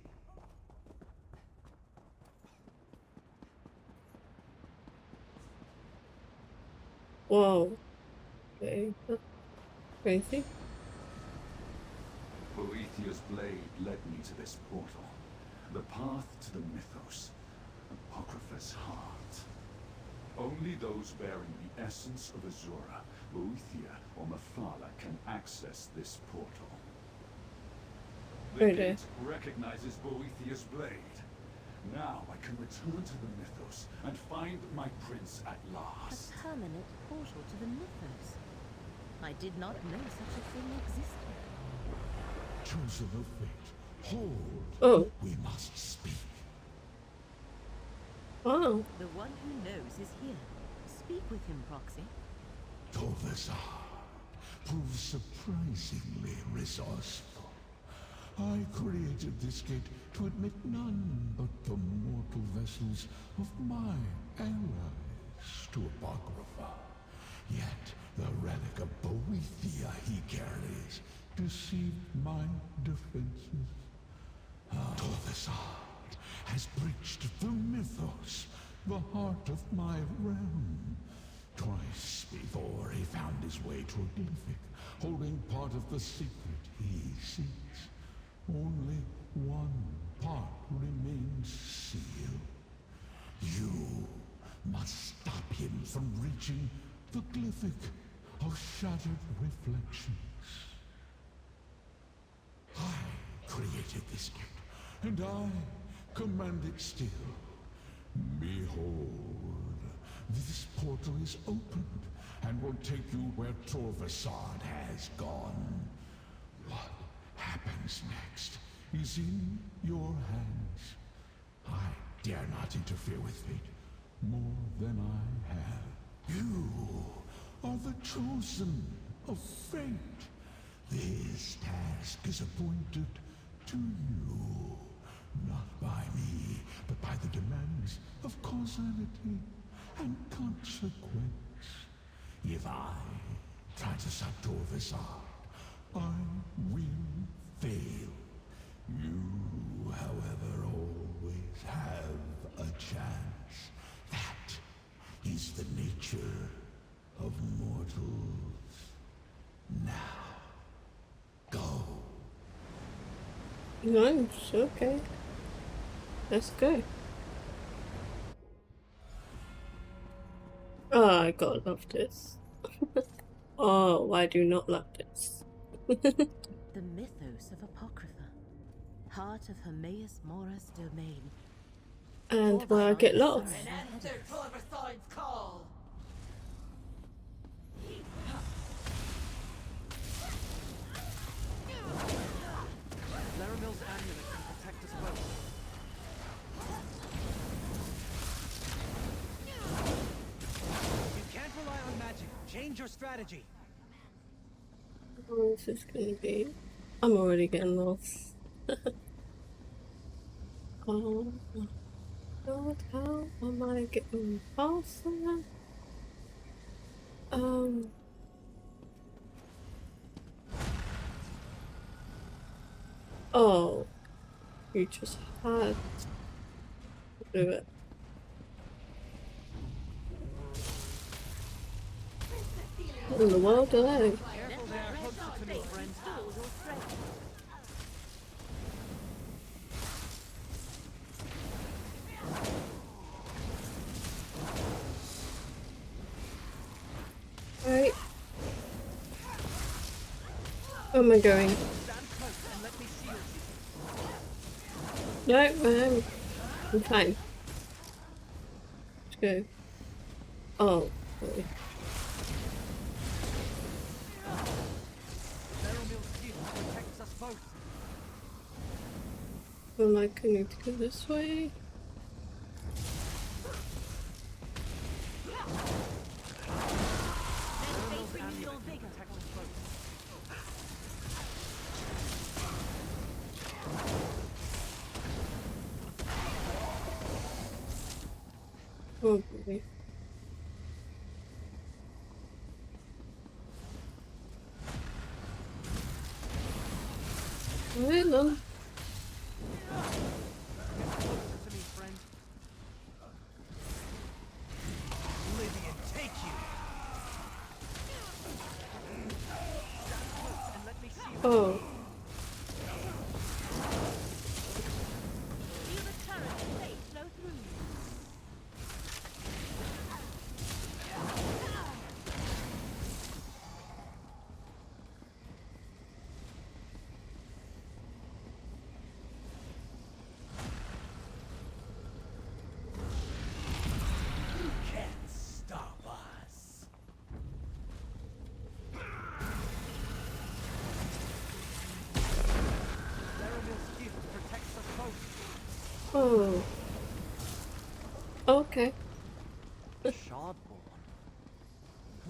Whoa. Okay, that's crazy. Boethiah's blade led me to this portal. The path to the mythos. Apocrypha's heart. Only those bearing the essence of Azura, Boethiah, or Mephala can access this portal. The Okay. gate recognizes Boethiah's blade. Now I can return to the mythos and find my prince at last. A permanent portal to the mythos. I did not know such a thing existed. Chosen of fate, hold. Oh. We must speak. Wow. The one who knows is here, speak with him, Proxy? Torvasar proves surprisingly resourceful. I created this gate to admit none but the mortal vessels of my allies to Apocrypha. Yet the relic of Boethia he carries deceived my defenses. Torvasar has breached the mythos, the heart of my realm. Twice before he found his way to a glyphic, holding part of the secret he seeks. Only one part remains sealed. You must stop him from reaching the glyphic of shattered reflections. I created this gift, and I command it still. Behold, this portal is opened, and will take you where Torvasar has gone. What happens next is in your hands. I dare not interfere with fate more than I have. You are the chosen of fate. This task is appointed to you, not by me, but by the demands of causality and consequence. If I try to stop Torvasar, I will fail. You, however, always have a chance. That is the nature of mortals. Now, go. Nice, okay. Let's go. Oh, I gotta love this. Oh, I do not love this. The mythos of Apocrypha, heart of Hermaeus Mora's domain. And where I get lost. And answer Torvasar's call. Laramil's amulet can protect us both. You can't rely on magic. Change your strategy. Oh, this is gonna be... I'm already getting lost. Oh, God, how am I getting past that? Oh, you just had to do it. What in the world do I? Careful there, closer to me, friend. Right. Where am I going? Stand close and let me shield you. No, I'm fine. Let's go. Oh, sorry. Laramil's shield protects us both. Well, I can need to go this way. Laramil's amulet can protect us both. Oh boy. Right then. Closer to me, friend. Oblivion, take you. Stand close and let me shield you. Oh. Feel the current of fate flow through you. Can't stop us. Laramil's shield protects us both. Oh. Okay. Shardborn.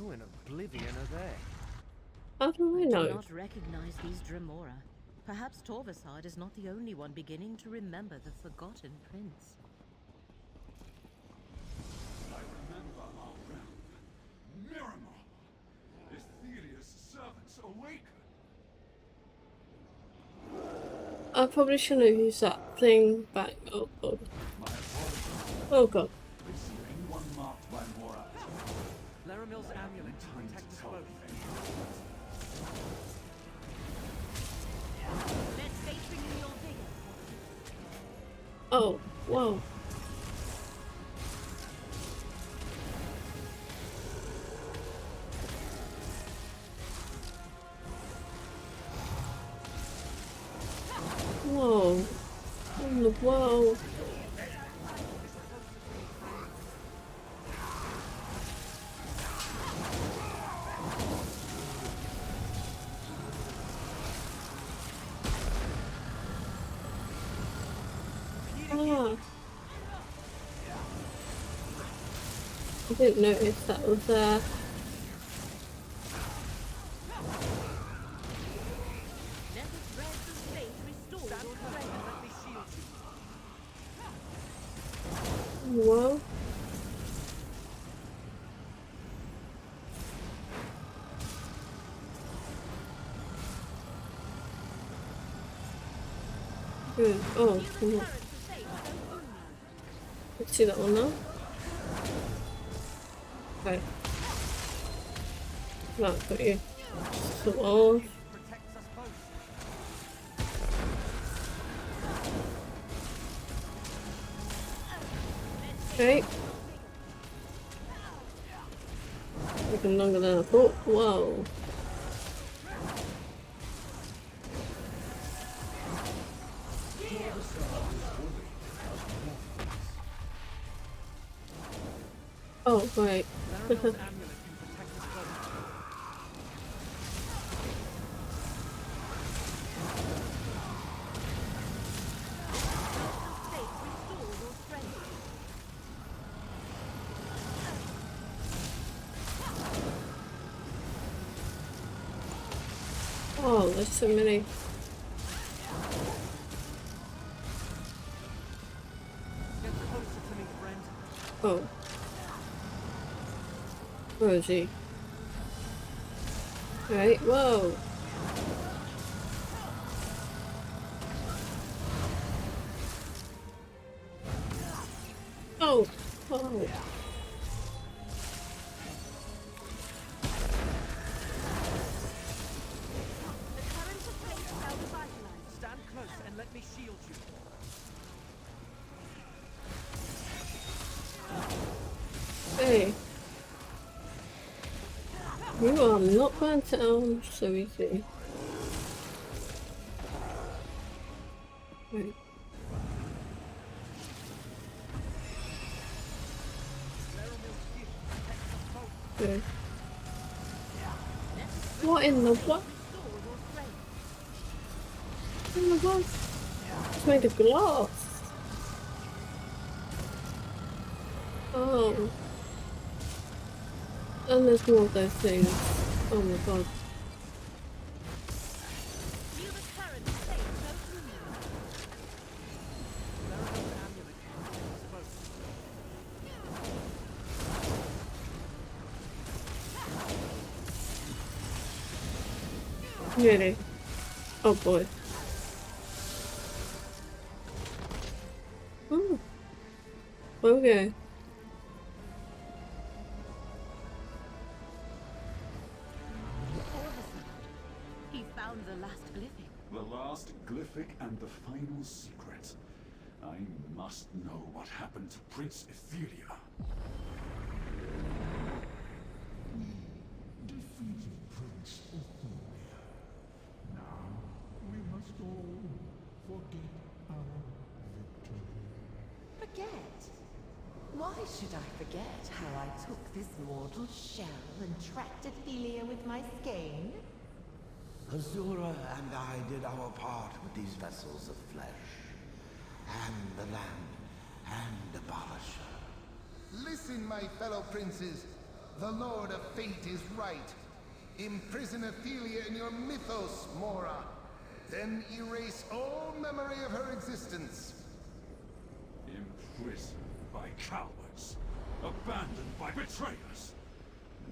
Who in oblivion are they? How do I I know? do not recognize these Dremora. Perhaps Torvasad is not the only one beginning to remember the Forgotten Prince. I remember our realm. Miramar! Ethelia's servants awaken! I probably shouldn't have used that thing back. Oh god. Oh god. Is there anyone marked by Mora? Laramil's amulet to protect us both. Let's face renew your vigor. Oh, whoa. Whoa. In the world. Ah. I didn't notice that was there. Whoa. Good. Oh, come on. Let's see that one now. Okay. Right, got you. Sort of. Okay. Taking longer than I thought. Whoa. Oh, right. Oh, there's so many. Oh. Where is he? Right, whoa. Oh, oh. Stand close and let me shield you. Hey. You are not going down so easy. Right. Okay. What in the what? In the what? It's made of glass. Oh. And there's more of those things. Oh my god. Really? Oh boy. Oh. Okay. He found the last glyphic. The last glyphic and the final secret. I must know what happened to Prince Ethelia. Defeated Prince Ethelia. Now we must all forget our victory. Forget? Why should I forget how I took this mortal shell and trapped Ethelia with my skein? Azura and I did our part with these vessels of flesh, and the land, and Abolisher. Listen, my fellow princes. the Lord of Fate is right. Imprison Ophelia in your mythos, Mora. Then erase all memory of her existence. Imprisoned by cowards, abandoned by betrayers.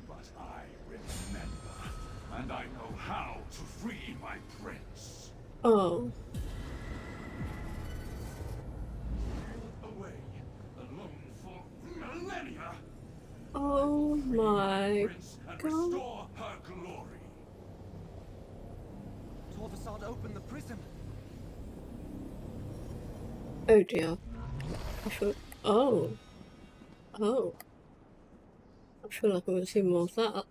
But I remember, and I know how to free my prince. Oh. Away, alone for millennia. Oh my And god. restore her glory. Torvasad opened the prison. Oh dear. I feel. Oh. Oh. I feel like I want to see more of that.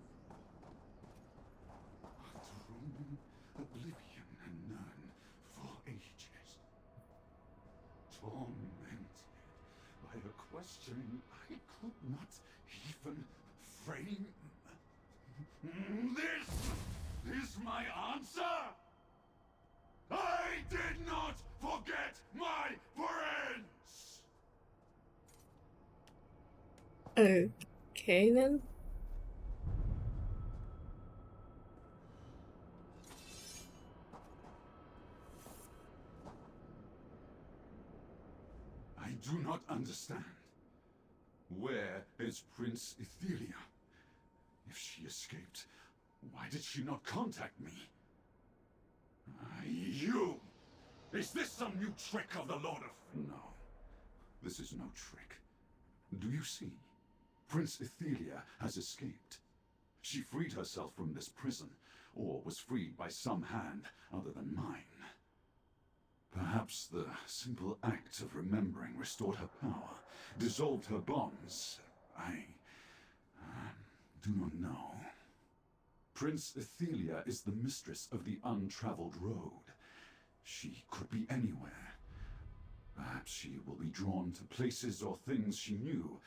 Oblivion and none for ages. Tormented by a question I could not even frame. This is my answer! I did not forget my friends! Okay then. I do not understand. Where is Prince Ethelia? If she escaped, why did she not contact me? You! Is this some new trick of the Lord of... No. This is no trick. Do you see? Prince Ethelia has escaped. She freed herself from this prison, or was freed by some hand other than mine. Perhaps the simple act of remembering restored her power, dissolved her bonds. I do not know. Prince Ethelia is the mistress of the untraveled road. She could be anywhere. Perhaps she will be drawn to places or things she knew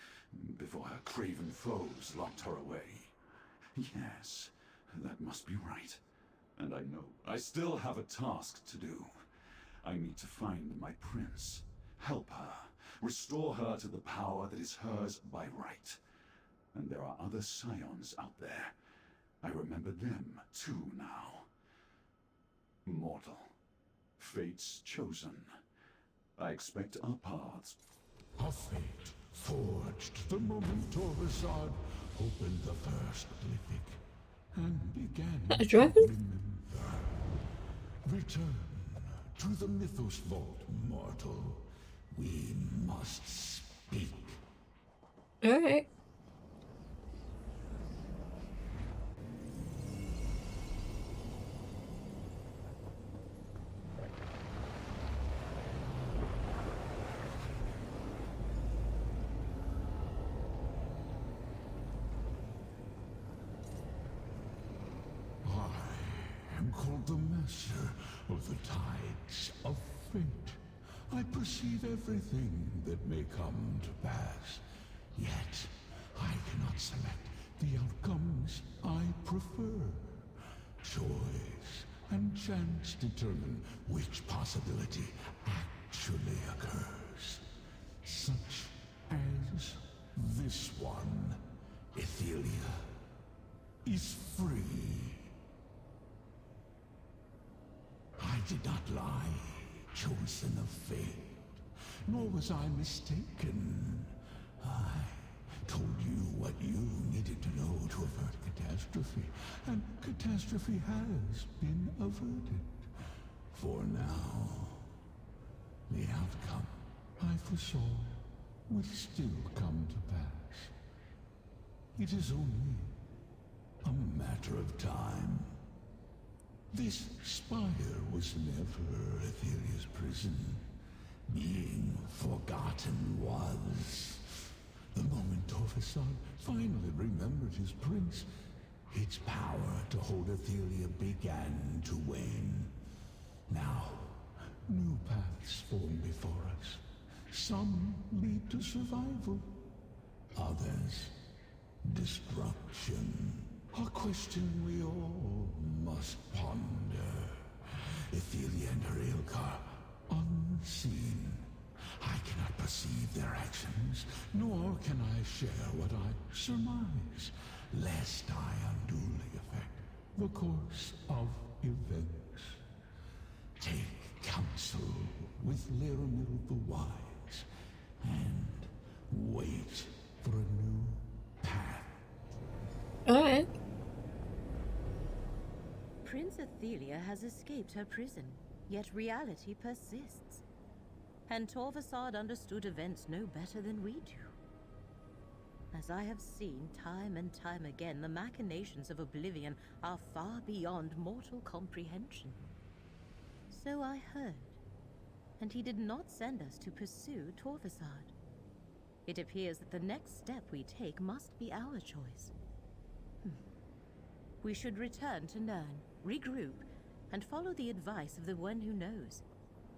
before her craven foes locked her away. Yes, that must be right. And I know I still have a task to do. I need to find my prince, help her, restore her to the power that is hers by right. And there are other scions out there. I remember them too now. Mortal. Fate's chosen. I expect our paths. A fate forged the moment Torvasad opened the first glyphic and began A to dragon? remember. Return to the Mythos Vault, mortal. We must speak. Alright. I am called the Master of the Tides of Fate. I perceive everything that may come to pass. Yet, I cannot select the outcomes I prefer. Choice and chance determine which possibility actually occurs. Such as this one. Ethelia is free. I did not lie, chosen of fate, nor was I mistaken. I told you what you needed to know to avert catastrophe, and catastrophe has been averted. For now, the outcome I foresaw will still come to pass. It is only a matter of time. This spire was never Etheria's prison. Being forgotten was. The moment Torvasad finally remembered his prince, its power to hold Etheria began to wane. Now, new paths form before us. Some lead to survival, others destruction. A question we all must ponder. Ethelia and her Ilkar, unseen. I cannot perceive their actions, nor can I share what I surmise. lest I unduly affect the course of events. Take counsel with Liramil the Wise, and wait for a new path. Alright. Prince Athelia has escaped her prison, yet reality persists. And Torvasad understood events no better than we do. As I have seen time and time again, the machinations of Oblivion are far beyond mortal comprehension. So I heard, and he did not send us to pursue Torvasad. It appears that the next step we take must be our choice. We should return to Nirn, regroup, and follow the advice of the one who knows.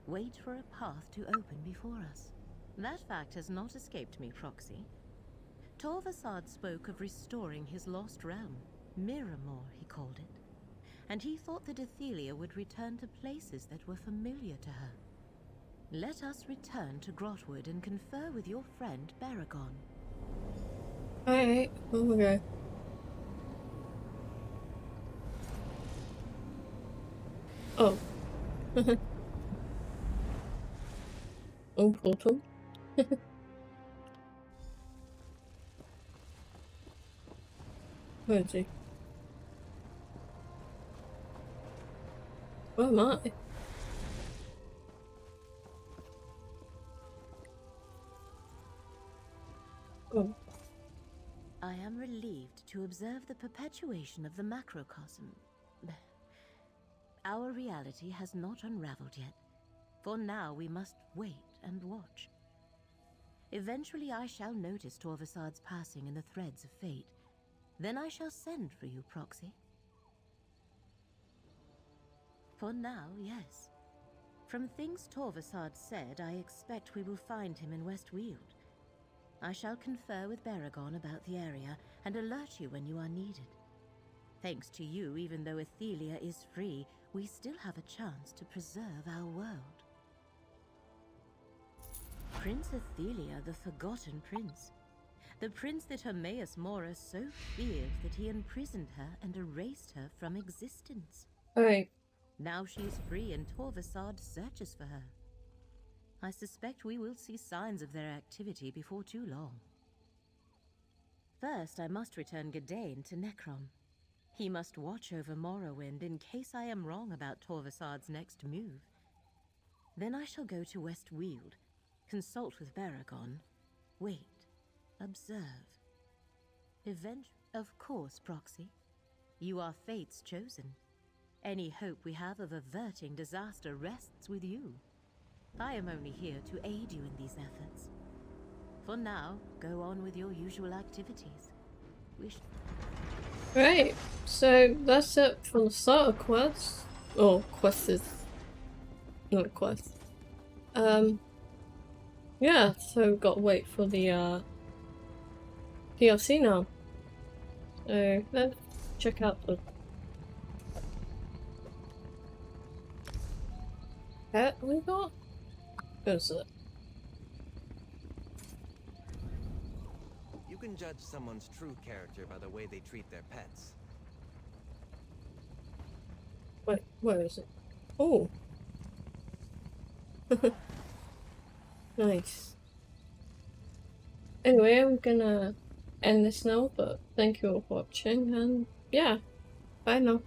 Wait for a path to open before us. That fact has not escaped me, Proxy. Torvasad spoke of restoring his lost realm. Miramor, he called it. And he thought that Athelia would return to places that were familiar to her. Let us return to Grotwood and confer with your friend Baragon. Alright, okay. Oh. Oh, portal. Where is he? Where am I? Oh. I am relieved to observe the perpetuation of the macrocosm. Our reality has not unraveled yet. For now we must wait and watch. Eventually I shall notice Torvasad's passing in the threads of fate. Then I shall send for you, Proxy. For now, yes. From things Torvasad said, I expect we will find him in Westweald. I shall confer with Baragon about the area and alert you when you are needed. Thanks to you, even though Athelia is free, we still have a chance to preserve our world. Prince Athelia, the Forgotten Prince. The prince that Hermaeus Mora so feared that he imprisoned her and erased her from existence. Alright. Now she is free and Torvasad searches for her. I suspect we will see signs of their activity before too long. First, I must return Gadain to Necrom. He must watch over Morrowind in case I am wrong about Torvasad's next move. Then I shall go to Westweald, consult with Baragon, wait, observe. Of course, Proxy. You are fate's chosen. Any hope we have of averting disaster rests with you. I am only here to aid you in these efforts. For now, go on with your usual activities. Right, so that's it for the starter quest. Or quest is not a quest. Yeah, so we've got to wait for the DLC now. So let's check out the pet we got. Who's it? You can judge someone's true character by the way they treat their pets. Wait, where is it? Oh. Nice. Anyway, I'm gonna end this now, but thank you all for watching, and yeah, bye now.